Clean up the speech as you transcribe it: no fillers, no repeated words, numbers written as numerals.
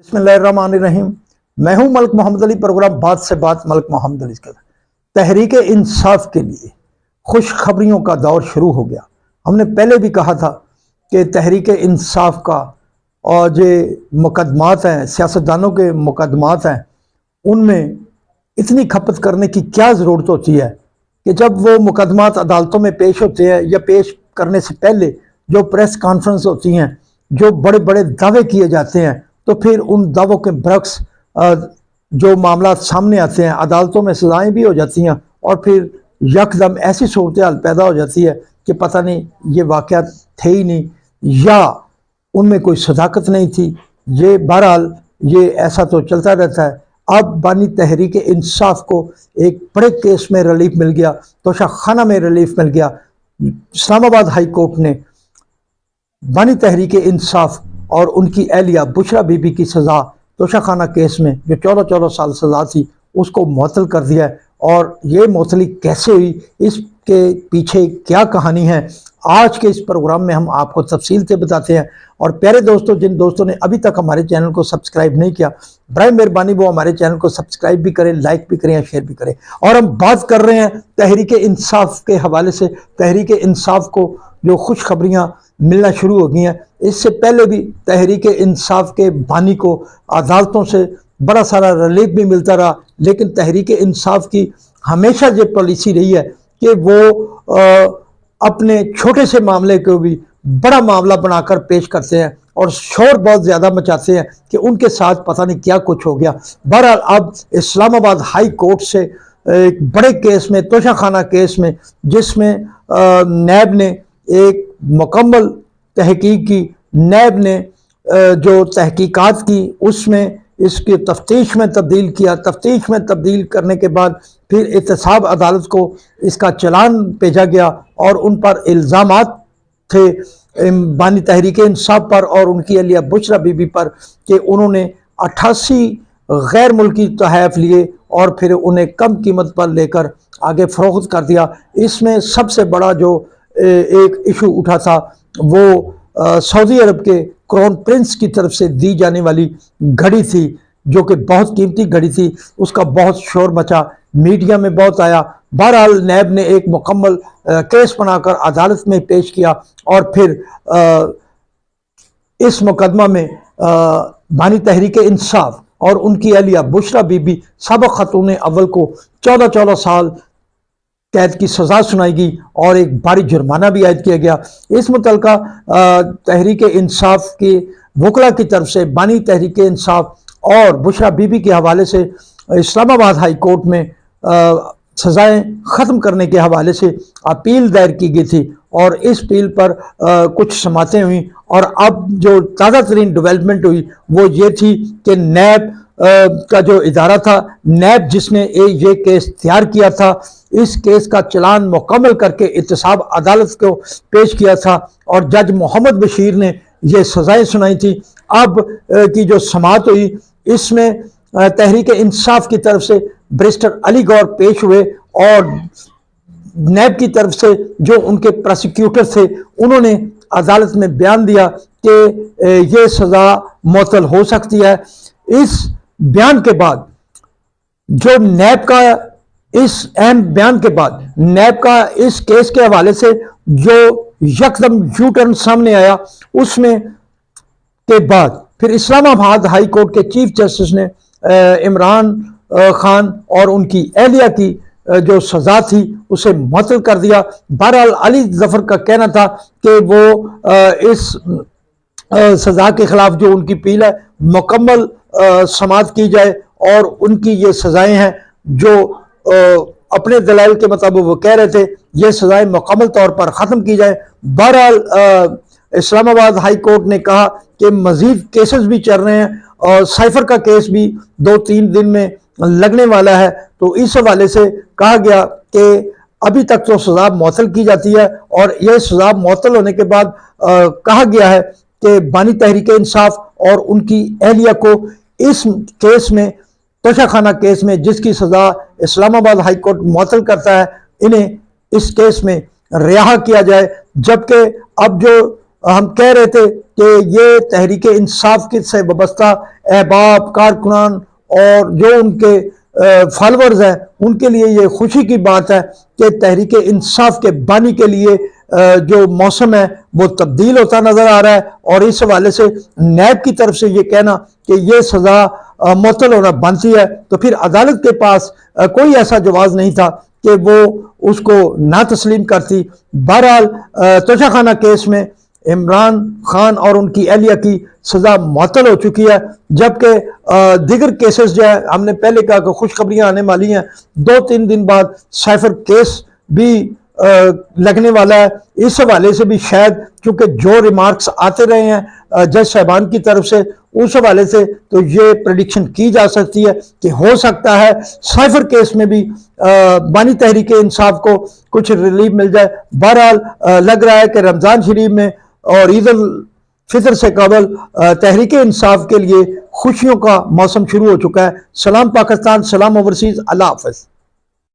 بسم اللہ الرحمن الرحیم۔ میں ہوں ملک محمد علی، پروگرام بات سے بات ملک محمد علی کا۔ تحریک انصاف کے لیے خوشخبریوں کا دور شروع ہو گیا۔ ہم نے پہلے بھی کہا تھا کہ تحریک انصاف کا اور جو مقدمات ہیں، سیاستدانوں کے مقدمات ہیں، ان میں اتنی کھپت کرنے کی کیا ضرورت ہوتی ہے کہ جب وہ مقدمات عدالتوں میں پیش ہوتے ہیں یا پیش کرنے سے پہلے جو پریس کانفرنس ہوتی ہیں، جو بڑے بڑے دعوے کیے جاتے ہیں، تو پھر ان دعووں کے برعکس جو معاملات سامنے آتے ہیں، عدالتوں میں سزائیں بھی ہو جاتی ہیں، اور پھر یکدم ایسی صورتحال پیدا ہو جاتی ہے کہ پتہ نہیں یہ واقعات تھے ہی نہیں، یا ان میں کوئی صداقت نہیں تھی۔ یہ بہرحال یہ ایسا تو چلتا رہتا ہے۔ اب بانی تحریک انصاف کو ایک بڑے کیس میں ریلیف مل گیا، توشہ خانہ میں ریلیف مل گیا۔ اسلام آباد ہائی کورٹ نے بانی تحریک انصاف اور ان کی اہلیہ بشرا بی بی کی سزا توشہ خانہ کیس میں جو 14 سال سزا تھی اس کو معطل کر دیا ہے۔ اور یہ معطلی کیسے ہوئی، اس کے پیچھے کیا کہانی ہے، آج کے اس پروگرام میں ہم آپ کو تفصیل سے بتاتے ہیں۔ اور پیارے دوستوں، جن دوستوں نے ابھی تک ہمارے چینل کو سبسکرائب نہیں کیا، برائے مہربانی وہ ہمارے چینل کو سبسکرائب بھی کریں، لائک بھی کریں، شیئر بھی کریں۔ اور ہم بات کر رہے ہیں تحریک انصاف کے حوالے سے۔ تحریک انصاف کو جو خوشخبریاں ملنا شروع ہو گئی ہیں، اس سے پہلے بھی تحریک انصاف کے بانی کو عدالتوں سے بڑا سارا ریلیف بھی ملتا رہا، لیکن تحریک انصاف کی ہمیشہ یہ پالیسی رہی ہے کہ وہ اپنے چھوٹے سے معاملے کو بھی بڑا معاملہ بنا کر پیش کرتے ہیں اور شور بہت زیادہ مچاتے ہیں کہ ان کے ساتھ پتہ نہیں کیا کچھ ہو گیا۔ بہرحال اب اسلام آباد ہائی کورٹ سے ایک بڑے کیس میں، توشہ خانہ کیس میں، جس میں نیب نے ایک مکمل تحقیق کی، نیب نے جو تحقیقات کی اس میں اس کی تفتیش میں تبدیل کیا، تفتیش میں تبدیل کرنے کے بعد پھر احتساب عدالت کو اس کا چلان بھیجا گیا، اور ان پر الزامات تھے بانی تحریک انصاف پر اور ان کی اہلیہ بشرا بی بی پر کہ انہوں نے 88 غیر ملکی تحائف لیے اور پھر انہیں کم قیمت پر لے کر آگے فروخت کر دیا۔ اس میں سب سے بڑا جو ایک ایشو اٹھا تھا وہ سعودی عرب کے کرون پرنس کی طرف سے دی جانے والی گھڑی تھی، جو کہ بہت قیمتی گھڑی تھی۔ اس کا بہت شور مچا، میڈیا میں بہت آیا۔ بہرحال نیب نے ایک مکمل کیس بنا کر عدالت میں پیش کیا، اور پھر اس مقدمہ میں بانی تحریک انصاف اور ان کی اہلیہ بشرا بی بی سابق خاتون اول کو 14 سال قید کی سزا سنائی گئی اور ایک بھاری جرمانہ بھی عائد کیا گیا۔ اس متعلقہ تحریک انصاف کے وکلاء کی طرف سے بانی تحریک انصاف اور بشرا بی بی کے حوالے سے اسلام آباد ہائی کورٹ میں سزائیں ختم کرنے کے حوالے سے اپیل دائر کی گئی تھی، اور اس اپیل پر کچھ سماعتیں ہوئیں۔ اور اب جو تازہ ترین ڈیولپمنٹ ہوئی وہ یہ تھی کہ نیب کا جو ادارہ تھا، نیب جس نے یہ کیس تیار کیا تھا، اس کیس کا چلان مکمل کر کے احتساب عدالت کو پیش کیا تھا، اور جج محمد بشیر نے یہ سزائیں سنائی تھی۔ اب کی جو سماعت ہوئی اس میں تحریک انصاف کی طرف سے بیرسٹر علی گور پیش ہوئے، اور نیب کی طرف سے جو ان کے پروسیکیوٹر تھے انہوں نے عدالت میں بیان دیا کہ یہ سزا معطل ہو سکتی ہے۔ اس بیان کے بعد جو نیب کا اس اہم بیان کے بعد نیب کا اس کیس کے حوالے سے جو یکدم یو ٹرن سامنے آیا، اس میں کے بعد پھر اسلام آباد ہائی کورٹ کے چیف جسٹس نے عمران خان اور ان کی اہلیہ کی جو سزا تھی اسے معطل کر دیا۔ بہرحال علی ظفر کا کہنا تھا کہ وہ اس سزا کے خلاف جو ان کی اپیل ہے مکمل سماعت کی جائے، اور ان کی یہ سزائیں ہیں جو اپنے دلائل کے مطابق وہ کہہ رہے تھے، یہ سزائیں مکمل طور پر ختم کی جائے۔ بہرحال اسلام آباد ہائی کورٹ نے کہا کہ مزید کیسز بھی چل رہے ہیں، اور سائفر کا کیس بھی 2-3 دن میں لگنے والا ہے، تو اس حوالے سے کہا گیا کہ ابھی تک تو سزا معطل کی جاتی ہے، اور یہ سزا معطل ہونے کے بعد کہا گیا ہے کہ بانی تحریک انصاف اور ان کی اہلیہ کو اس کیس میں، توشہ خانہ کیس میں جس کی سزا اسلام آباد ہائی کورٹ معطل کرتا ہے، انہیں اس کیس میں رہا کیا جائے۔ جبکہ اب جو ہم کہہ رہے تھے کہ یہ تحریک انصاف کے سے وابستہ احباب، کارکنان اور جو ان کے فالورز ہیں، ان کے لیے یہ خوشی کی بات ہے کہ تحریک انصاف کے بانی کے لیے جو موسم ہے وہ تبدیل ہوتا نظر آ رہا ہے، اور اس حوالے سے نیب کی طرف سے یہ کہنا کہ یہ سزا معطل ہونا بنتی ہے، تو پھر عدالت کے پاس کوئی ایسا جواز نہیں تھا کہ وہ اس کو نہ تسلیم کرتی۔ بہرحال توشہ خانہ کیس میں عمران خان اور ان کی اہلیہ کی سزا معطل ہو چکی ہے، جبکہ دیگر کیسز جو ہے، ہم نے پہلے کہا کہ خوشخبریاں آنے والی ہیں، 2-3 دن بعد سائفر کیس بھی لگنے والا ہے۔ اس حوالے سے بھی شاید، چونکہ جو ریمارکس آتے رہے ہیں جج صاحبان کی طرف سے، اس حوالے سے تو یہ پریڈکشن کی جا سکتی ہے کہ ہو سکتا ہے سائفر کیس میں بھی بانی تحریک انصاف کو کچھ ریلیف مل جائے۔ بہرحال لگ رہا ہے کہ رمضان شریف میں اور عید الفطر سے قبل تحریک انصاف کے لیے خوشیوں کا موسم شروع ہو چکا ہے۔ سلام پاکستان، سلام اوورسیز، اللہ حافظ۔